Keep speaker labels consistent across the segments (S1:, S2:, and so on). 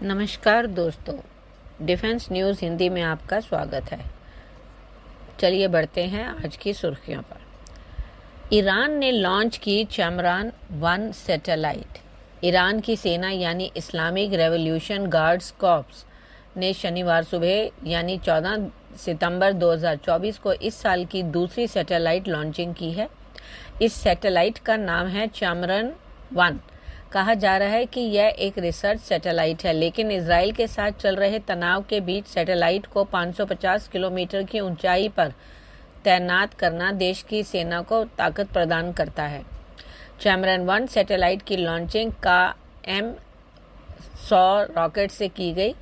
S1: नमस्कार दोस्तों, defence news Hindi में आपका स्वागत है। चलिए बढ़ते हैं आज की सुर्खियों पर। ईरान ने लॉन्च की चमरान-1 सैटेलाइट। ईरान की सेना यानी इस्लामिक रेवोल्यूशन गार्ड्स कॉर्प्स ने शनिवार सुबह यानी 14 सितंबर 2024 को इस साल की दूसरी सैटेलाइट लॉन्चिंग की है। इस सैटेलाइट का नाम है चमरान-1। कहा जा रहा है कि यह एक रिसर्च सैटेलाइट है, लेकिन इजराइल के साथ चल रहे तनाव के बीच सैटेलाइट को 550 किलोमीटर की ऊंचाई पर तैनात करना देश की सेना को ताकत प्रदान करता है। चमरान-1 सैटेलाइट की लॉन्चिंग का M100 रॉकेट से की गई।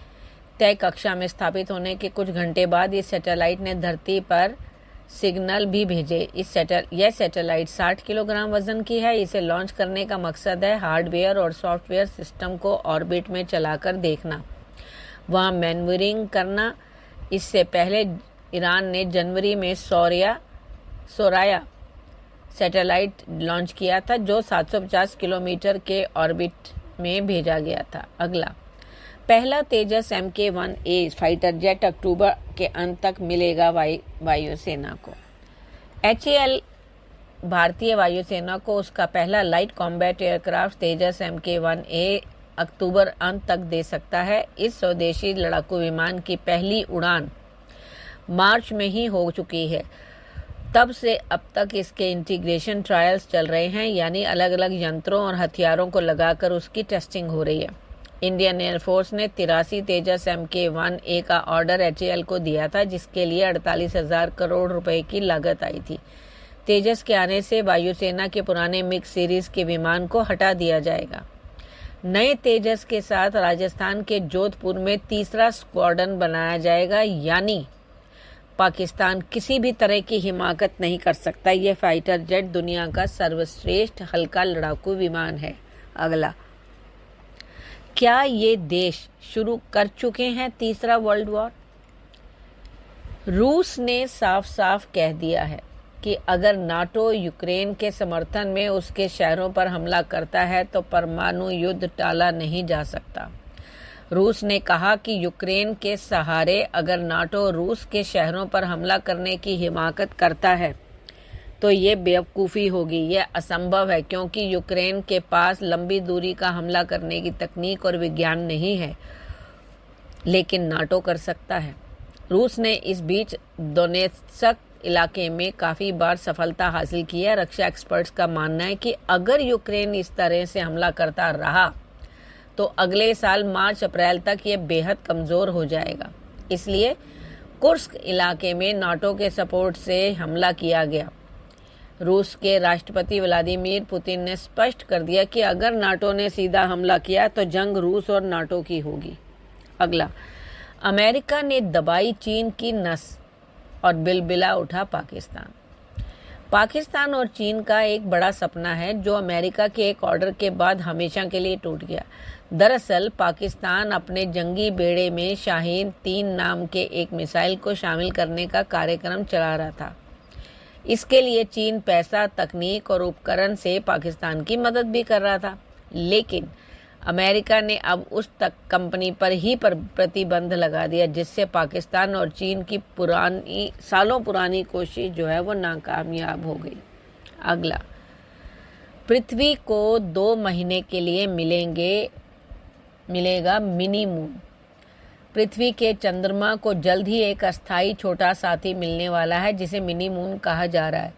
S1: तय कक्षा में स्थापित होने के कुछ घंटे बाद इस सैटेलाइट ने धरती पर सिग्नल भी भेजे। यह सैटेलाइट 60 किलोग्राम वजन की है। इसे लॉन्च करने का मकसद है हार्डवेयर और सॉफ्टवेयर सिस्टम को ऑर्बिट में चलाकर देखना, वहां मैन्यूवरिंग करना। इससे पहले ईरान ने जनवरी में सोराया सैटेलाइट लॉन्च किया था, जो 750 किलोमीटर के ऑर्बिट में भेजा गया था। अगला, पहला तेजस Mk1A फाइटर जेट अक्टूबर के अंत तक मिलेगा वायुसेना को। HAL भारतीय वायुसेना को उसका पहला लाइट कॉम्बैट एयरक्राफ्ट तेजस Mk1A अक्टूबर अंत तक दे सकता है। इस स्वदेशी लड़ाकू विमान की पहली उड़ान मार्च में ही हो चुकी है। तब से अब तक इसके इंटीग्रेशन ट्रायल्स चल रहे हैं, यानी अलग अलग यंत्रों और हथियारों को लगाकर उसकी टेस्टिंग हो रही है। इंडियन एयरफोर्स ने 83 तेजस Mk1A का ऑर्डर HAL को दिया था, जिसके लिए 48,000 करोड़ रुपए की लागत आई थी। तेजस के आने से वायुसेना के पुराने मिग सीरीज के विमान को हटा दिया जाएगा। नए तेजस के साथ राजस्थान के जोधपुर में तीसरा स्क्वाड्रन बनाया जाएगा, यानी पाकिस्तान किसी भी तरह की हिमाकत नहीं कर सकता। यह फाइटर जेट दुनिया का सर्वश्रेष्ठ हल्का लड़ाकू विमान है। अगला, क्या ये देश शुरू कर चुके हैं तीसरा वर्ल्ड वॉर? रूस ने साफ साफ कह दिया है कि अगर नाटो यूक्रेन के समर्थन में उसके शहरों पर हमला करता है तो परमाणु युद्ध टाला नहीं जा सकता। रूस ने कहा कि यूक्रेन के सहारे अगर नाटो रूस के शहरों पर हमला करने की हिमाकत करता है तो ये बेवकूफ़ी होगी। यह असंभव है, क्योंकि यूक्रेन के पास लंबी दूरी का हमला करने की तकनीक और विज्ञान नहीं है, लेकिन नाटो कर सकता है। रूस ने इस बीच दोनेत्स्क इलाके में काफ़ी बार सफलता हासिल की है। रक्षा एक्सपर्ट्स का मानना है कि अगर यूक्रेन इस तरह से हमला करता रहा तो अगले साल मार्च-अप्रैल तक ये बेहद कमज़ोर हो जाएगा। इसलिए कुर्स्क इलाके में नाटो के सपोर्ट से हमला किया गया। रूस के राष्ट्रपति व्लादिमीर पुतिन ने स्पष्ट कर दिया कि अगर नाटो ने सीधा हमला किया तो जंग रूस और नाटो की होगी। अगला, अमेरिका ने दबाई चीन की नस और बिलबिला उठा पाकिस्तान। पाकिस्तान और चीन का एक बड़ा सपना है, जो अमेरिका के एक ऑर्डर के बाद हमेशा के लिए टूट गया। दरअसल पाकिस्तान अपने जंगी बेड़े में शाहीन-3 नाम के एक मिसाइल को शामिल करने का कार्यक्रम चला रहा था। इसके लिए चीन पैसा, तकनीक और उपकरण से पाकिस्तान की मदद भी कर रहा था, लेकिन अमेरिका ने अब उस तक कंपनी पर ही प्रतिबंध लगा दिया, जिससे पाकिस्तान और चीन की सालों पुरानी कोशिश जो है वो नाकामयाब हो गई। अगला, पृथ्वी को 2 महीने के लिए मिलेगा मिनी मून। पृथ्वी के चंद्रमा को जल्द ही एक अस्थायी छोटा साथी मिलने वाला है, जिसे मिनी मून कहा जा रहा है।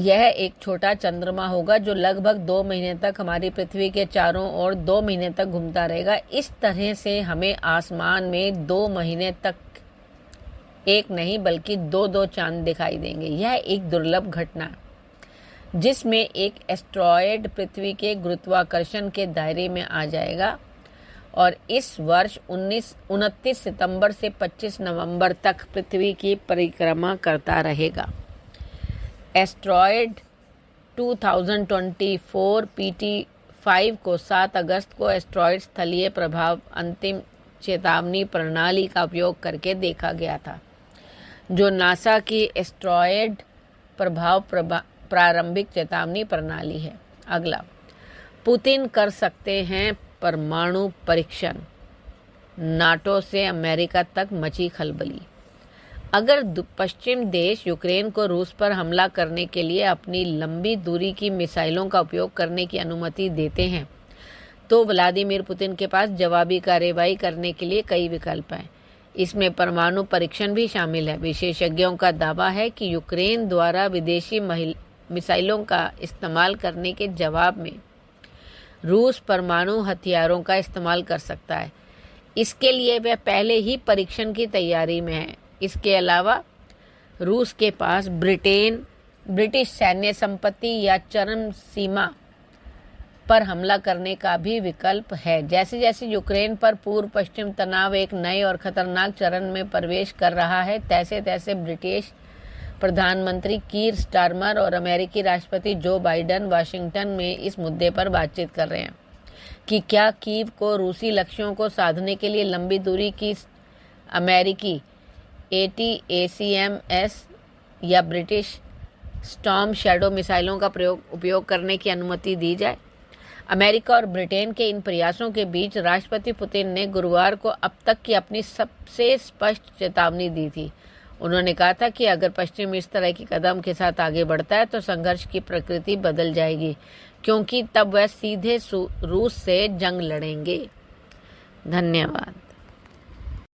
S1: यह एक छोटा चंद्रमा होगा जो लगभग 2 महीने तक हमारी पृथ्वी के चारों ओर 2 महीने तक घूमता रहेगा। इस तरह से हमें आसमान में 2 महीने तक एक नहीं बल्कि 2-2 चांद दिखाई देंगे। यह एक दुर्लभ घटना है, जिसमें एक एस्टेरॉयड पृथ्वी के गुरुत्वाकर्षण के दायरे में आ जाएगा और इस वर्ष 29 सितंबर से 25 नवंबर तक पृथ्वी की परिक्रमा करता रहेगा। एस्टेरॉयड 2024 PT5 को 7 अगस्त को एस्टेरॉयड स्थलीय प्रभाव अंतिम चेतावनी प्रणाली का उपयोग करके देखा गया था, जो नासा की एस्टेरॉयड प्रभाव प्रारंभिक चेतावनी प्रणाली है। अगला, पुतिन कर सकते हैं परमाणु परीक्षण, नाटो से अमेरिका तक मची खलबली। अगर पश्चिम देश यूक्रेन को रूस पर हमला करने के लिए अपनी लंबी दूरी की मिसाइलों का उपयोग करने की अनुमति देते हैं तो व्लादिमीर पुतिन के पास जवाबी कार्रवाई करने के लिए कई विकल्प हैं। इसमें परमाणु परीक्षण भी शामिल है। विशेषज्ञों का दावा है कि यूक्रेन द्वारा विदेशी मिसाइलों का इस्तेमाल करने के जवाब में रूस परमाणु हथियारों का इस्तेमाल कर सकता है। इसके लिए वह पहले ही परीक्षण की तैयारी में है। इसके अलावा रूस के पास ब्रिटिश सैन्य संपत्ति या चरम सीमा पर हमला करने का भी विकल्प है। जैसे जैसे यूक्रेन पर पूर्व पश्चिम तनाव एक नए और खतरनाक चरण में प्रवेश कर रहा है, तैसे तैसे ब्रिटिश प्रधानमंत्री कीर स्टारमर और अमेरिकी राष्ट्रपति जो बाइडेन वाशिंगटन में इस मुद्दे पर बातचीत कर रहे हैं कि क्या कीव को रूसी लक्ष्यों को साधने के लिए लंबी दूरी की अमेरिकी ATACMS या ब्रिटिश स्टॉर्म शैडो मिसाइलों का उपयोग करने की अनुमति दी जाए। अमेरिका और ब्रिटेन के इन प्रयासों के बीच राष्ट्रपति पुतिन ने गुरुवार को अब तक की अपनी सबसे स्पष्ट चेतावनी दी थी। उन्होंने कहा था कि अगर पश्चिम इस तरह के कदम के साथ आगे बढ़ता है तो संघर्ष की प्रकृति बदल जाएगी, क्योंकि तब वह सीधे रूस से जंग लड़ेंगे। धन्यवाद।